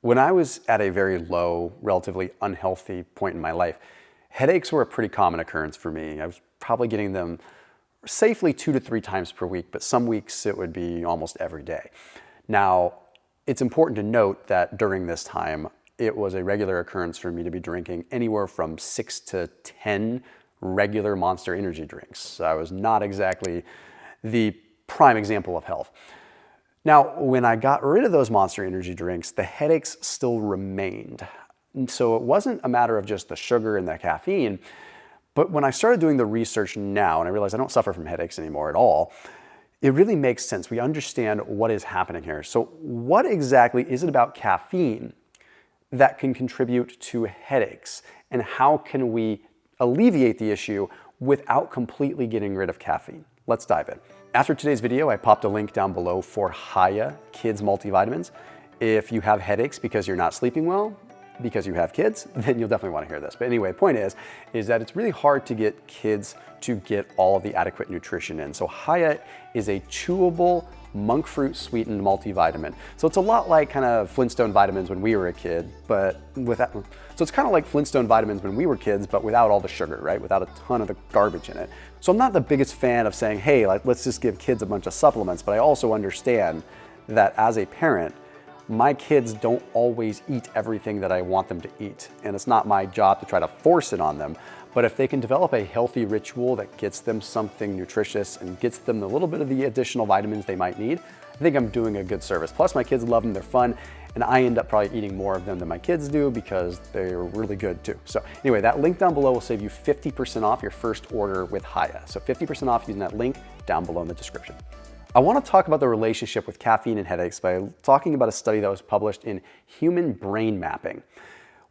When I was at a very low, relatively unhealthy point in my life, headaches were a pretty common occurrence for me. I was probably getting them safely 2 to 3 times per week, but some weeks it would be almost every day. Now, it's important to note that during this time, it was a regular occurrence for me to be drinking anywhere from 6 to 10 regular Monster energy drinks. So I was not exactly the prime example of health. Now, when I got rid of those Monster energy drinks, the headaches still remained. So it wasn't a matter of just the sugar and the caffeine, but when I started doing the research now, and I realized I don't suffer from headaches anymore at all, it really makes sense. We understand what is happening here. So what exactly is it about caffeine that can contribute to headaches? And how can we alleviate the issue without completely getting rid of caffeine? Let's dive in. After today's video, I popped a link down below for Hiya Kids Multivitamins. If you have headaches because you're not sleeping well, because you have kids, then you'll definitely want to hear this. But anyway, the point is that it's really hard to get kids to get all of the adequate nutrition in. So Hiya is a chewable monk fruit sweetened multivitamin. So it's a lot like kind of Flintstone vitamins when we were a kid, but without, so it's kind of like Flintstone vitamins when we were kids, but without all the sugar, right? Without a ton of the garbage in it. So I'm not the biggest fan of saying, hey, let's just give kids a bunch of supplements, but I also understand that as a parent, my kids don't always eat everything that I want them to eat. And it's not my job to try to force it on them. But if they can develop a healthy ritual that gets them something nutritious and gets them a little bit of the additional vitamins they might need, I think I'm doing a good service. Plus my kids love them, they're fun, and I end up probably eating more of them than my kids do because they're really good too. So anyway, that link down below will save you 50% off your first order with Hiya. So 50% off using that link down below in the description. I want to talk about the relationship with caffeine and headaches by talking about a study that was published in Human Brain Mapping.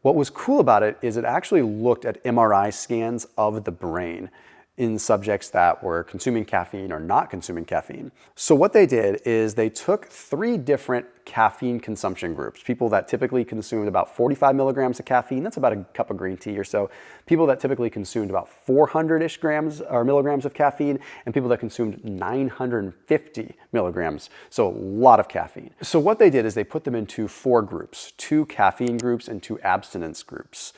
What was cool about it is it actually looked at MRI scans of the brain in subjects that were consuming caffeine or not consuming caffeine. So what they did is they took 3 different caffeine consumption groups. People that typically consumed about 45 milligrams of caffeine, that's about a cup of green tea or so. People that typically consumed about 400-ish grams or milligrams of caffeine, and people that consumed 950 milligrams, so a lot of caffeine. So what they did is they put them into 4 groups, 2 caffeine groups and 2 abstinence groups.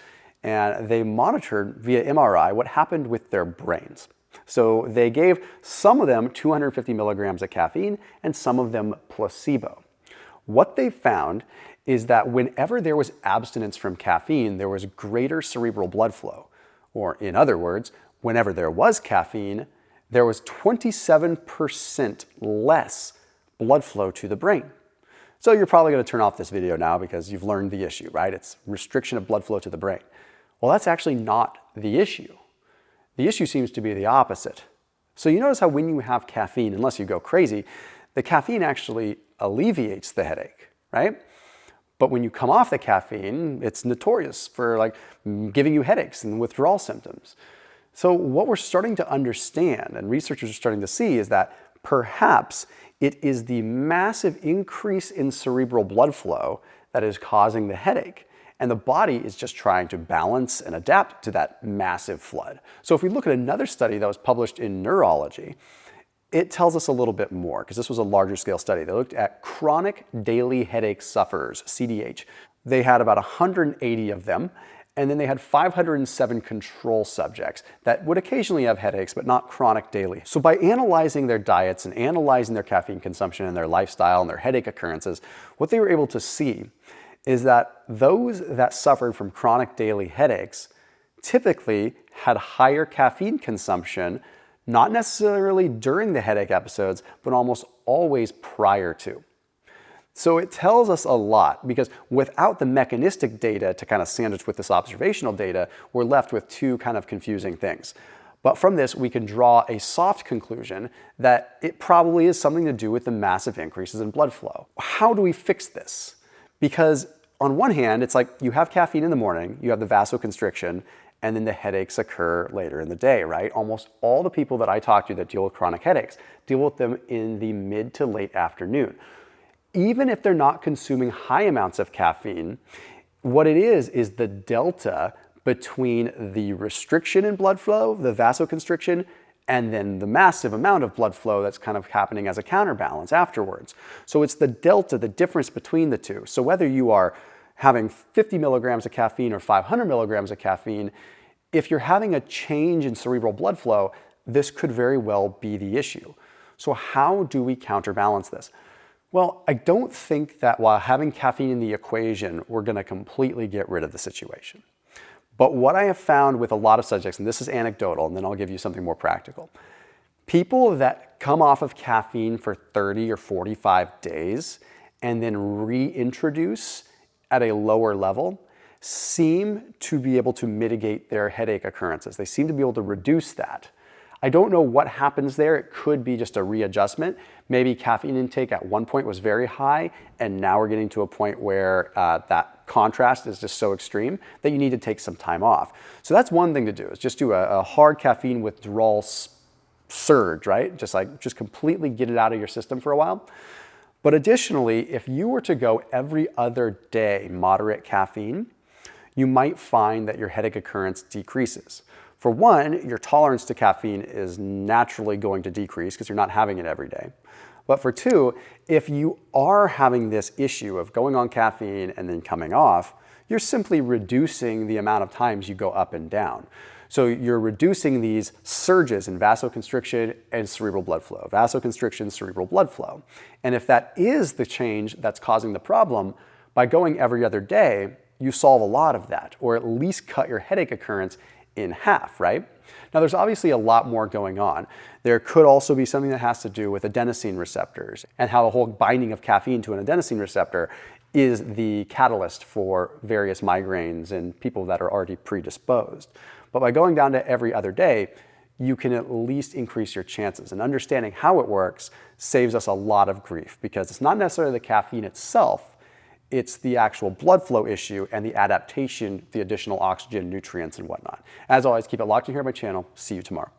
And they monitored via MRI what happened with their brains. So they gave some of them 250 milligrams of caffeine and some of them placebo. What they found is that whenever there was abstinence from caffeine, there was greater cerebral blood flow. Or in other words, whenever there was caffeine, there was 27% less blood flow to the brain. So you're probably going to turn off this video now because you've learned the issue, right? It's restriction of blood flow to the brain. Well, that's actually not the issue. The issue seems to be the opposite. So you notice how when you have caffeine, unless you go crazy, the caffeine actually alleviates the headache, right? But when you come off the caffeine, it's notorious for giving you headaches and withdrawal symptoms. So what we're starting to understand, and researchers are starting to see, is that perhaps it is the massive increase in cerebral blood flow that is causing the headache. And the body is just trying to balance and adapt to that massive flood. So if we look at another study that was published in Neurology, it tells us a little bit more, because this was a larger scale study. They looked at chronic daily headache sufferers, CDH. They had about 180 of them, and then they had 507 control subjects that would occasionally have headaches, but not chronic daily. So by analyzing their diets and analyzing their caffeine consumption and their lifestyle and their headache occurrences, what they were able to see is that those that suffered from chronic daily headaches typically had higher caffeine consumption, not necessarily during the headache episodes, but almost always prior to. So it tells us a lot, because without the mechanistic data to kind of sandwich with this observational data, we're left with 2 kind of confusing things. But from this, we can draw a soft conclusion that it probably is something to do with the massive increases in blood flow. How do we fix this? Because on one hand, it's like you have caffeine in the morning, you have the vasoconstriction, and then the headaches occur later in the day, right? Almost all the people that I talk to that deal with chronic headaches deal with them in the mid to late afternoon. Even if they're not consuming high amounts of caffeine, what it is the delta between the restriction in blood flow, the vasoconstriction, and then the massive amount of blood flow that's kind of happening as a counterbalance afterwards. So it's the delta, the difference between the two. So whether you are having 50 milligrams of caffeine or 500 milligrams of caffeine, if you're having a change in cerebral blood flow, this could very well be the issue. So how do we counterbalance this? Well, I don't think that while having caffeine in the equation, we're going to completely get rid of the situation. But what I have found with a lot of subjects, and this is anecdotal, and then I'll give you something more practical. People that come off of caffeine for 30 or 45 days and then reintroduce at a lower level seem to be able to mitigate their headache occurrences. They seem to be able to reduce that. I don't know what happens there. It could be just a readjustment. Maybe caffeine intake at one point was very high, and now we're getting to a point where that contrast is just so extreme that you need to take some time off. So that's one thing to do, is just do a hard caffeine withdrawal surge, right? Just completely get it out of your system for a while. But additionally, if you were to go every other day moderate caffeine, you might find that your headache occurrence decreases. For one, your tolerance to caffeine is naturally going to decrease because you're not having it every day. But for two, if you are having this issue of going on caffeine and then coming off, you're simply reducing the amount of times you go up and down. So you're reducing these surges in vasoconstriction and cerebral blood flow, vasoconstriction, cerebral blood flow. And if that is the change that's causing the problem, by going every other day, you solve a lot of that, or at least cut your headache occurrence in half, right? Now, there's obviously a lot more going on. There could also be something that has to do with adenosine receptors and how the whole binding of caffeine to an adenosine receptor is the catalyst for various migraines in people that are already predisposed. But by going down to every other day, you can at least increase your chances. And understanding how it works saves us a lot of grief, because it's not necessarily the caffeine itself, it's the actual blood flow issue and the adaptation, the additional oxygen, nutrients, and whatnot. As always, keep it locked in here on my channel. See you tomorrow.